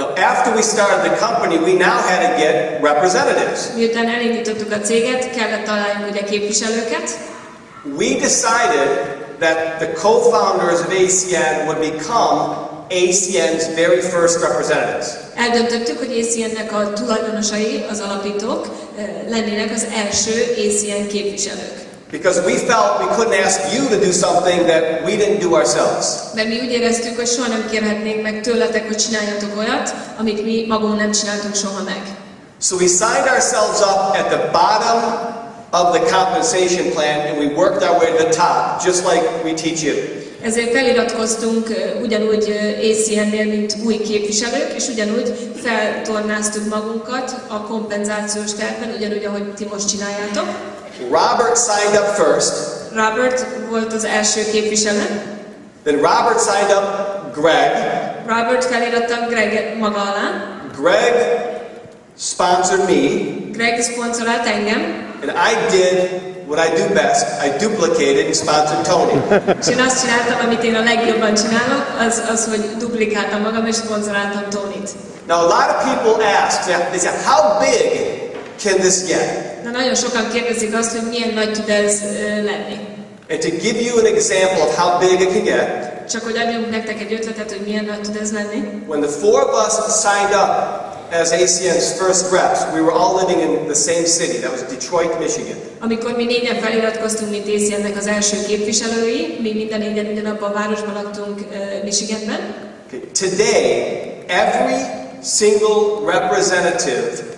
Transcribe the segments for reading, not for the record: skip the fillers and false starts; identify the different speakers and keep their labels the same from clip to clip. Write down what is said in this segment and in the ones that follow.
Speaker 1: Now, after we started the company, we now had to get representatives.
Speaker 2: Miután elindítottuk a céget, kellett találjunk ugye képviselőket.
Speaker 1: We decided that the co-founders of ACN would become ACN's very first representatives.
Speaker 2: Eldöntöttük, hogy ACN-nek a tulajdonosai, az alapítók lennének az első ACN képviselők.
Speaker 1: Because we felt we couldn't ask you to do something that we didn't do ourselves.
Speaker 2: Mert mi úgy éreztük, hogy soha nem kérhetnénk meg tőletek, hogy csináljatok olyat, amit mi magunk nem csináltunk soha meg.
Speaker 1: So we signed ourselves up at the bottom of the compensation plan and we worked our way to the top, just like we teach you.
Speaker 2: Ezért feliratkoztunk ugyanúgy ACN-nél, mint új képviselők, és ugyanúgy feltornáztuk magunkat a kompenzációs tervben, ugyanúgy, ahogy ti most csináljátok.
Speaker 1: Robert signed up first.
Speaker 2: Robert volt az első képviselő.
Speaker 1: Then Robert signed up Greg.
Speaker 2: Robert feliratta Greget maga alá.
Speaker 1: Greg sponsored me.
Speaker 2: Greg szponzorált engem.
Speaker 1: And I did what I do best. I duplicated and sponsored Tony.
Speaker 2: És én azt csináltam, amit én a legjobban csinálok, az hogy duplikáltam magam és szponzoráltam Tonit.
Speaker 1: Now a lot of people ask, they say, how big can this get?
Speaker 2: De nagyon sokan kérdezik azt, hogy milyen nagy tud ez lenni.
Speaker 1: And to give you an example of how big it can get,
Speaker 2: csak hogy adjunk nektek egy ötletet, hogy milyen nagy tud ez lenni.
Speaker 1: When the four of us signed up as ACN's first reps, we were all living in the same city. That was Detroit, Michigan.
Speaker 2: Amikor mi négyen feliratkoztunk, mint ACN-nek az első képviselői, mi minden négyen ugyanabban a városban laktunk Michiganben.
Speaker 1: Okay. Today, every single representative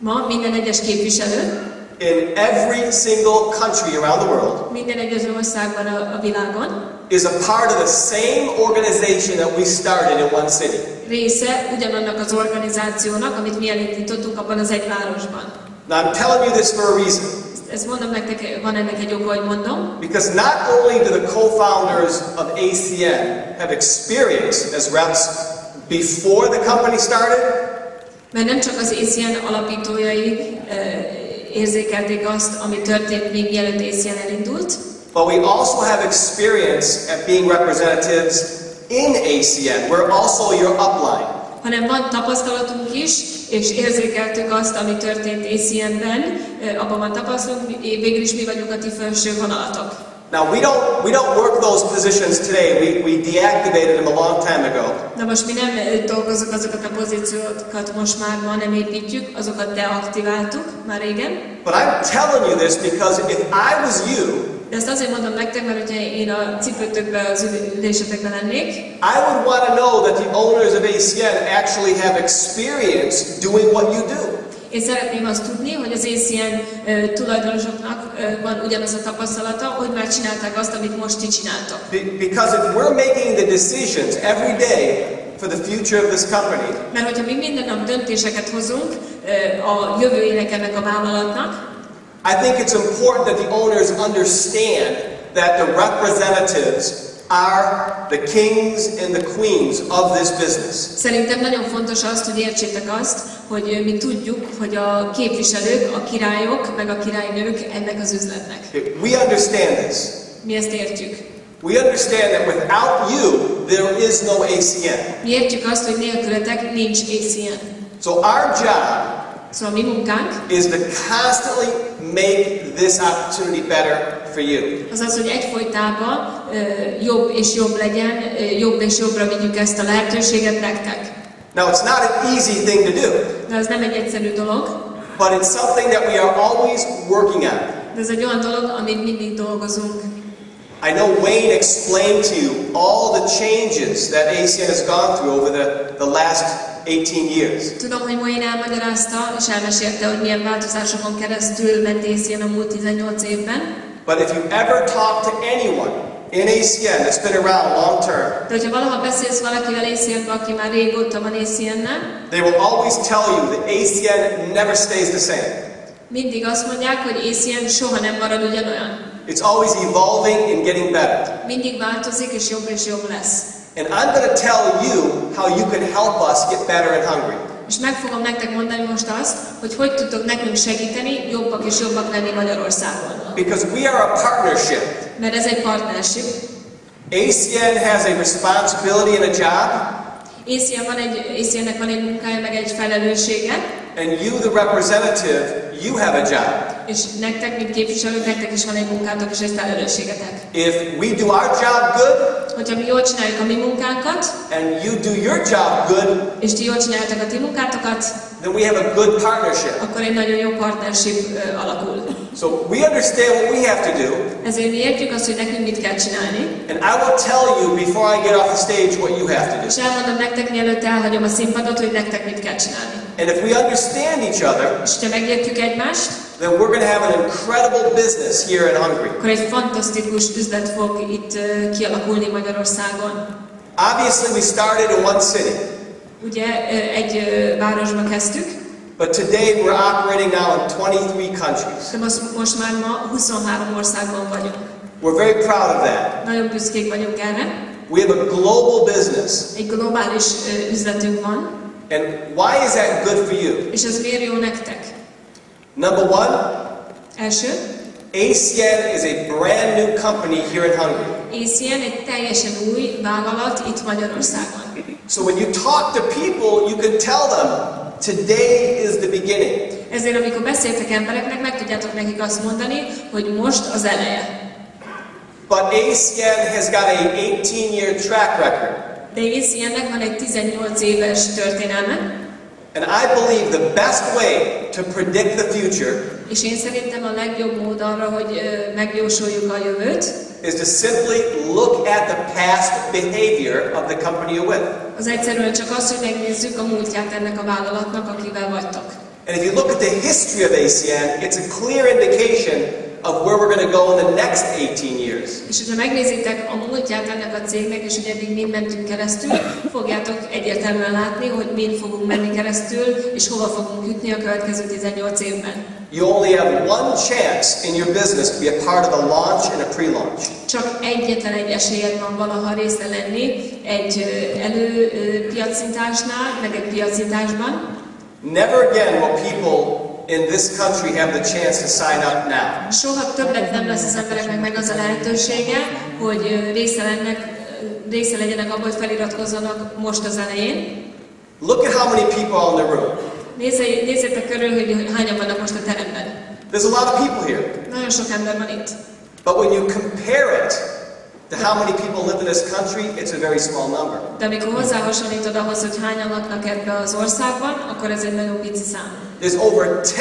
Speaker 2: ma minden egyes képviselő
Speaker 1: in every single country around the world
Speaker 2: minden egyes országban a világon
Speaker 1: is a part of the same organization that we started in one city.
Speaker 2: Része ugyanannak az organizációnak, amit mi elindítottunk abban az egy városban.
Speaker 1: Now I'm telling you this for a reason.
Speaker 2: Ezt mondom nektek, van ennek egy oka, hogy mondom.
Speaker 1: Because not only do the co-founders of ACN have experience as reps before the company started,
Speaker 2: mert nem csak az ACN alapítójai érzékelték azt, ami történt még mielőtt ACN elindult,
Speaker 1: but we also have experience at being representatives in ACN. We're also your upline.
Speaker 2: hanem van tapasztalatunk is, és érzékeltük azt, ami történt ACN-ben, abban van tapasztalatunk, végül is mi vagyunk a ti felső vonalatok.
Speaker 1: Now we don't work those positions today. We deactivated them a long time ago.
Speaker 2: Na most mi nem dolgozunk azokat a pozíciókat most már ma nem építjük, azokat deaktiváltuk már régen.
Speaker 1: But I'm telling you this because if I was you,
Speaker 2: de ezt azért mondom nektek, mert hogyha én a cipőtökben, az ülésetekben lennék,
Speaker 1: I would want to know that the owners of ACN actually have experience doing what you do.
Speaker 2: Én szeretném azt tudni, hogy az ACN tulajdonosoknak van ugyanaz a tapasztalata, hogy már csinálták azt, amit most ti csináltok.
Speaker 1: Because if we're making the decisions every day for the future of this company,
Speaker 2: mert hogyha mi minden nap döntéseket hozunk a jövőjének ennek a vállalatnak,
Speaker 1: I think it's important that the owners understand that the representatives are the kings and the queens of this business.
Speaker 2: Szerintem nagyon fontos azt, hogy értsétek azt, hogy mi tudjuk, hogy a képviselők, a királyok, meg a királynők ennek az üzletnek.
Speaker 1: We understand this.
Speaker 2: Mi ezt értjük.
Speaker 1: We understand that without you, there is no ACN.
Speaker 2: Mi értjük azt, hogy nélkületek nincs ACN.
Speaker 1: So our job
Speaker 2: szóval mi munkánk
Speaker 1: is to constantly make this opportunity better for you.
Speaker 2: Az az, hogy egyfolytában jobb és jobb legyen, jobb és jobbra vigyük ezt a lehetőséget nektek.
Speaker 1: Now it's not an easy thing to do.
Speaker 2: De ez nem egy egyszerű dolog.
Speaker 1: But it's something that we are always working on.
Speaker 2: De ez egy olyan dolog, amit mindig dolgozunk.
Speaker 1: I know Wayne explained to you all the changes that ACN has gone through over the last 18 years.
Speaker 2: Tudom, hogy Wayne elmagyarázta és elmesélte, hogy milyen változásokon keresztül ment ACN a múlt 18 évben.
Speaker 1: But if you ever talk to anyone in ACN that's been around long term,
Speaker 2: de hogyha valaha beszélsz valakivel ACN-ben, aki már régóta van ACN-nel,
Speaker 1: they will always tell you that ACN never stays the same.
Speaker 2: Mindig azt mondják, hogy ACN soha nem marad ugyanolyan.
Speaker 1: It's always evolving and getting better.
Speaker 2: Mindig változik és jobb lesz.
Speaker 1: And I'm going to tell you how you can help us get better in Hungary.
Speaker 2: És meg fogom nektek mondani most azt, hogy tudtok nekünk segíteni, jobbak és jobbak lenni Magyarországon.
Speaker 1: Because we are a partnership.
Speaker 2: Mert ez egy partnership.
Speaker 1: ACN has a responsibility and a job.
Speaker 2: ACN-nek van egy munkája, meg egy felelőssége.
Speaker 1: And you, the representative, you have a job.
Speaker 2: És nektek, mint képviselők, nektek is van egy munkátok és egy felelősségetek.
Speaker 1: If we do our job good,
Speaker 2: hogyha mi jól csináljuk a mi munkánkat,
Speaker 1: and you do your job good,
Speaker 2: és ti jól csináljátok a ti munkátokat,
Speaker 1: then we have a good partnership.
Speaker 2: Akkor egy nagyon jó partnership alakul.
Speaker 1: So we understand what we have to do.
Speaker 2: Ezért mi értjük azt, hogy nekünk mit kell csinálni.
Speaker 1: And I will tell you before I get off the stage what you have to do.
Speaker 2: És elmondom nektek, mielőtt elhagyom a színpadot, hogy nektek mit kell csinálni.
Speaker 1: And if we understand each other,
Speaker 2: és ha megértjük egymást,
Speaker 1: then we're going to have an incredible business here in Hungary.
Speaker 2: Akkor egy fantasztikus üzlet fog itt kialakulni Magyarországon.
Speaker 1: Obviously we started in one city.
Speaker 2: Ugye egy városban kezdtük.
Speaker 1: But today we're operating now in 23 countries.
Speaker 2: De most már ma 23 országban vagyunk.
Speaker 1: We're very proud of that.
Speaker 2: Nagyon büszkék vagyunk erre.
Speaker 1: We have a global business.
Speaker 2: Egy globális üzletünk van.
Speaker 1: And why is that good for you?
Speaker 2: És ez miért jó nektek?
Speaker 1: Number one,
Speaker 2: első,
Speaker 1: ACN is a brand new company here in Hungary.
Speaker 2: ACN egy teljesen új vállalat itt Magyarországon.
Speaker 1: So when you talk to people, you can tell them today is the beginning.
Speaker 2: Ezért amikor beszéltek embereknek, meg tudjátok nekik azt mondani, hogy most az eleje.
Speaker 1: But ACN has got a 18-year track record.
Speaker 2: De ACN-nek van egy 18 éves történelme.
Speaker 1: And I believe the best way to predict the future
Speaker 2: és én szerintem a legjobb mód arra, hogy megjósoljuk a jövőt,
Speaker 1: is to simply look at the past behavior of the company you're with.
Speaker 2: Az egyszerűen csak az, hogy megnézzük a múltját ennek a vállalatnak, akivel vagytok.
Speaker 1: And if you look at the history of ACN, it's a clear indication of where we're going to go in the next 18 years.
Speaker 2: És hogyha megnézitek a múltját ennek a cégnek, és hogy eddig mind mentünk keresztül, fogjátok egyértelműen látni, hogy mind fogunk menni keresztül, és hova fogunk jutni a következő 18 évben.
Speaker 1: You only have one chance in your business to be a part of a launch and a pre-launch.
Speaker 2: Csak egyetlen egy esélyed van valaha részt lenni egy előpiacintásnál, meg egy piacintásban. Never again will people in this country have the chance to sign up now. Soha többet nem lesz az embereknek meg az a lehetősége, hogy része legyenek abban, hogy feliratkozzanak most az elején.
Speaker 1: Look at how many people are in the room.
Speaker 2: Nézzétek körül, hogy hányan vannak most a teremben.
Speaker 1: There's a lot of people here.
Speaker 2: Nagyon sok ember van itt.
Speaker 1: But when you compare it to how many people live in this country, it's a very small number.
Speaker 2: De amikor hozzáhasonlítod ahhoz, hogy hányan laknak ebbe az országban, akkor ez egy nagyon pici szám.
Speaker 1: There's over 10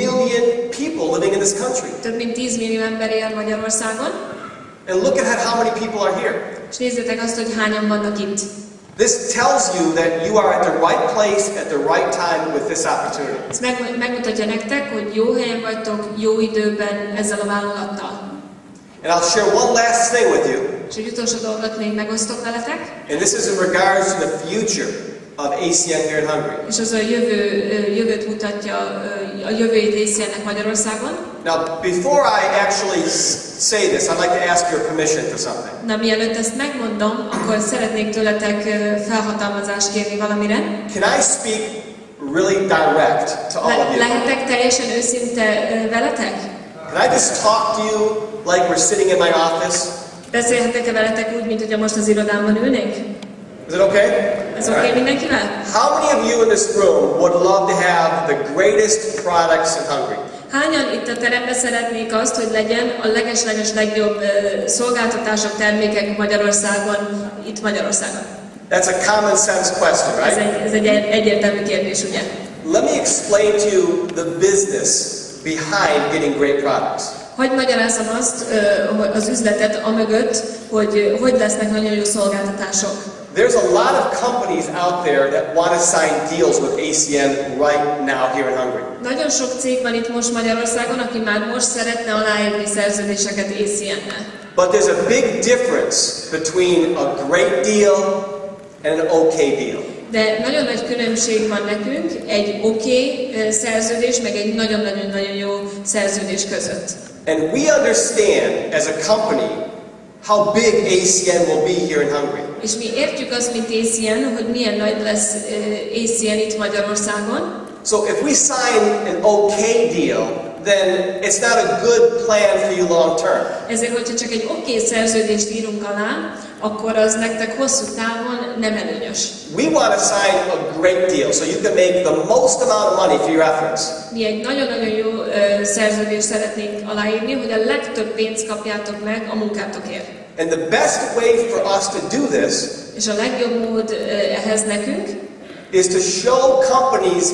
Speaker 1: million people living in this country.
Speaker 2: Több mint 10 millió ember él Magyarországon.
Speaker 1: And look at how many people are here.
Speaker 2: És nézzétek azt, hogy hányan vannak itt.
Speaker 1: This tells you that you are at the right place at the right time with this opportunity.
Speaker 2: Ez megmutatja nektek, hogy jó helyen vagytok, jó időben ezzel a vállalattal.
Speaker 1: And I'll share one last thing with you.
Speaker 2: És egy utolsó dolgot még megosztok veletek.
Speaker 1: And this is in regards to the future of ACN here in Hungary.
Speaker 2: És az a jövőt mutatja, a jövőjét ACN-nek Magyarországon.
Speaker 1: Now, before I actually say this, I'd like to ask your permission for something.
Speaker 2: Na, mielőtt ezt megmondom, akkor szeretnék tőletek felhatalmazást kérni valamire.
Speaker 1: Can I speak really direct to all of you?
Speaker 2: Lehetek teljesen őszinte veletek?
Speaker 1: Can I just talk to you like we're sitting in my office?
Speaker 2: Beszélhetek-e veletek úgy, mint hogy most az irodámban ülnénk?
Speaker 1: Is it okay?
Speaker 2: Ez oké mindenkivel?
Speaker 1: How many of you in this room would love to have the greatest products in Hungary?
Speaker 2: Hányan itt a teremben szeretnék azt, hogy legyen a leges legjobb szolgáltatások, termékek Magyarországon, itt Magyarországon?
Speaker 1: That's a common sense question, right?
Speaker 2: Ez egy egyértelmű kérdés, ugye?
Speaker 1: Let me explain to you the business behind getting great products.
Speaker 2: Hogy magyarázom azt, az üzletet amögött, hogy lesznek nagyon jó szolgáltatások.
Speaker 1: There's a lot of companies out there that want to sign deals with ACN right now here in Hungary.
Speaker 2: Nagyon sok cég van itt most Magyarországon, aki már most szeretne aláírni szerződéseket ACN-nel.
Speaker 1: But there's a big difference between a great deal and an okay deal.
Speaker 2: De nagyon nagy különbség van nekünk egy szerződés, meg egy nagyon-nagyon jó szerződés között.
Speaker 1: And we understand as a company how big ACN will be here in Hungary.
Speaker 2: És mi értjük azt, mint ACN, hogy milyen nagy lesz ACN itt Magyarországon.
Speaker 1: So if we sign an okay deal, then it's not a good plan for you long term.
Speaker 2: Ezért, hogyha csak egy szerződést írunk alá, akkor az nektek hosszú távon nem előnyös.
Speaker 1: We want to sign a great deal so you can make the most amount of money for your efforts.
Speaker 2: Mi egy nagyon-nagyon jó szerződést szeretnénk aláírni, hogy a legtöbb pénzt kapjátok meg a munkátokért.
Speaker 1: And the best way for us to do this
Speaker 2: és a legjobb mód ehhez nekünk
Speaker 1: is to show companies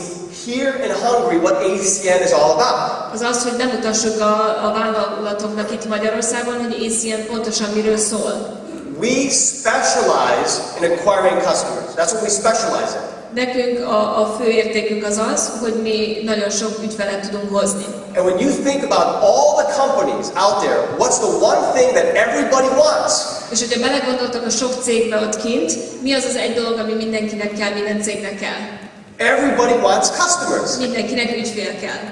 Speaker 1: here in Hungary what ACN is all about.
Speaker 2: Az, hogy bemutassuk a vállalatoknak itt Magyarországon, hogy ACN pontosan miről szól.
Speaker 1: We specialize in acquiring customers. That's what we specialize in.
Speaker 2: Nekünk a fő értékünk az, hogy mi nagyon sok ügyfelet tudunk hozni.
Speaker 1: And when you think about all the companies out there, what's the one thing that everybody wants?
Speaker 2: És hogyha belegondoltok a sok cégbe ott kint, mi az az egy dolog, ami mindenkinek kell, minden cégnek kell?
Speaker 1: Everybody wants customers.
Speaker 2: Mindenkinek ügyfél kell.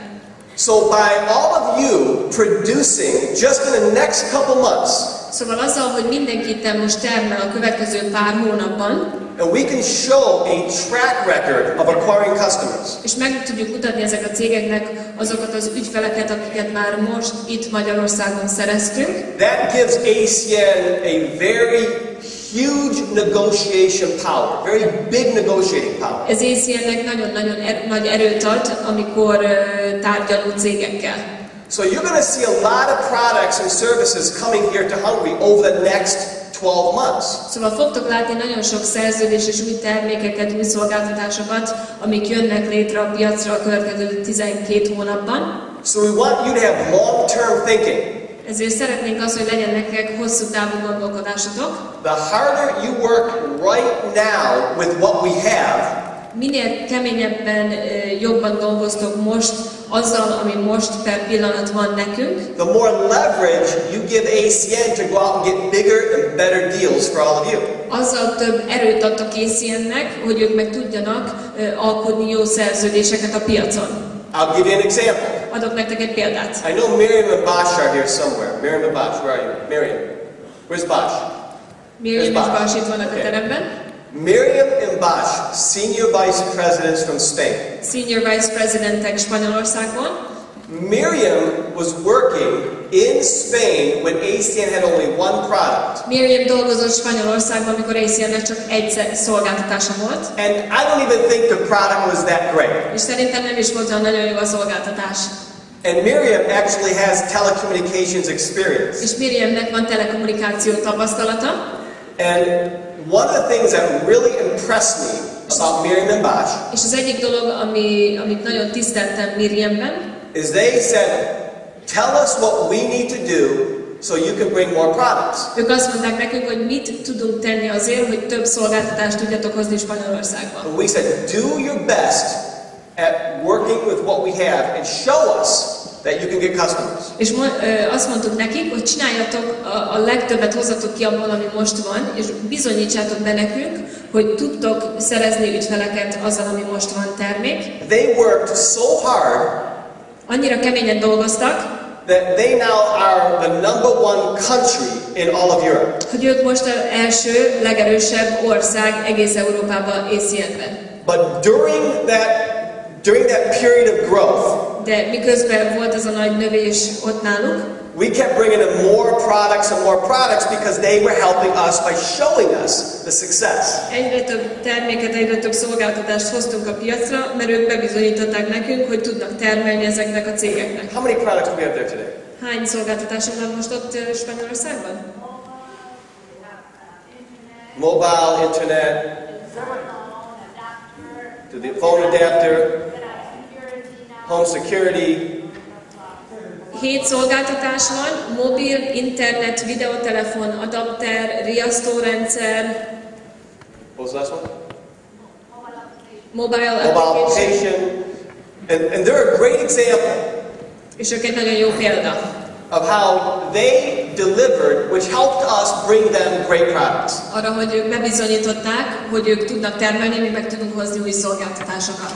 Speaker 1: So by all of you producing just in the next couple months,
Speaker 2: szóval azzal, hogy mindenki itt most termel a következő pár hónapban,
Speaker 1: and we can show a track record of acquiring customers.
Speaker 2: És meg tudjuk mutatni ezek a cégeknek azokat az ügyfeleket, akiket már most itt Magyarországon szereztünk.
Speaker 1: That gives ACN a very huge negotiation power, very big negotiating power.
Speaker 2: Ez ACN-nek nagyon-nagyon nagy erőt ad, amikor tárgyalunk cégekkel.
Speaker 1: So you're going to see a lot of products and services coming here to Hungary over the next 12 months.
Speaker 2: Szóval fogtok látni nagyon sok szerződés és új termékeket, új szolgáltatásokat, amik jönnek létre a piacra a következő 12 hónapban.
Speaker 1: So we want you to have long-term thinking.
Speaker 2: Ezért szeretnénk azt, hogy legyen nektek hosszú távú gondolkodásotok.
Speaker 1: The harder you work right now with what we have,
Speaker 2: minél keményebben, jobban dolgoztok most azzal, ami most per pillanat van nekünk,
Speaker 1: the more leverage you give ACN to go out and get bigger and better deals for all of you.
Speaker 2: Azzal több erőt adtak ACN-nek, hogy ők meg tudjanak alkotni jó szerződéseket a piacon.
Speaker 1: I'll give you an example.
Speaker 2: Adok nektek egy példát.
Speaker 1: I know Miriam and Bosch are here somewhere. Miriam and Bosch, where are you? Miriam. Where's Bosch?
Speaker 2: Miriam és Bosch itt vannak a teremben.
Speaker 1: Miriam and Bosch, senior vice presidents from Spain.
Speaker 2: Senior vice presidentek Spanyolországból.
Speaker 1: Miriam was working in Spain when ACN had only one product.
Speaker 2: Miriam dolgozott Spanyolországban, amikor ACN-nek csak egy szolgáltatása volt.
Speaker 1: And I don't even think the product was that great.
Speaker 2: És szerintem nem is volt olyan nagyon jó a szolgáltatás.
Speaker 1: And Miriam actually has telecommunications experience.
Speaker 2: És Miriamnek van telekommunikáció tapasztalata.
Speaker 1: And one of the things that really impressed me about Miriam and Bosch,
Speaker 2: és az egyik dolog, amit nagyon tiszteltem Miriamben,
Speaker 1: is they said, tell us what we need to do so you can bring more products.
Speaker 2: Ők azt mondták nekünk, hogy mit tudunk tenni azért, hogy több szolgáltatást tudjatok hozni Spanyolországba.
Speaker 1: And we said, do your best at working with what we have and show us that you can get customers.
Speaker 2: És azt mondtuk nekik, hogy csináljatok a legtöbbet, hozzatok ki abból, ami most van, és bizonyítsátok be nekünk, hogy tudtok szerezni ügyfeleket azzal, ami most van termék.
Speaker 1: They worked so hard,
Speaker 2: annyira keményen dolgoztak,
Speaker 1: that they now are the #1 country in all of Europe.
Speaker 2: Hogy ők most az első, legerősebb ország egész Európában ACN-ben.
Speaker 1: But during that period of growth,
Speaker 2: de miközben volt ez a nagy növés ott náluk,
Speaker 1: we kept bringing in more products and more products because they were helping us by showing us the success.
Speaker 2: Egyre több terméket, egyre több szolgáltatást hoztunk a piacra, mert ők bebizonyították nekünk, hogy tudnak termelni ezeknek a cégeknek.
Speaker 1: How many products do we have there today?
Speaker 2: Hány szolgáltatásunk van most ott Spanyolországban?
Speaker 1: Mobile, internet, to the phone adapter, home security.
Speaker 2: 7 szolgáltatás van, mobil, internet, videotelefon, adapter, riasztórendszer.
Speaker 1: What was the last one?
Speaker 2: Mobile application.
Speaker 1: And they're a great example.
Speaker 2: És ők egy nagyon jó példa.
Speaker 1: Of how they delivered, which helped us bring them great products.
Speaker 2: Arra, hogy ők bebizonyították, hogy ők tudnak termelni, mi meg tudunk hozni új szolgáltatásokat.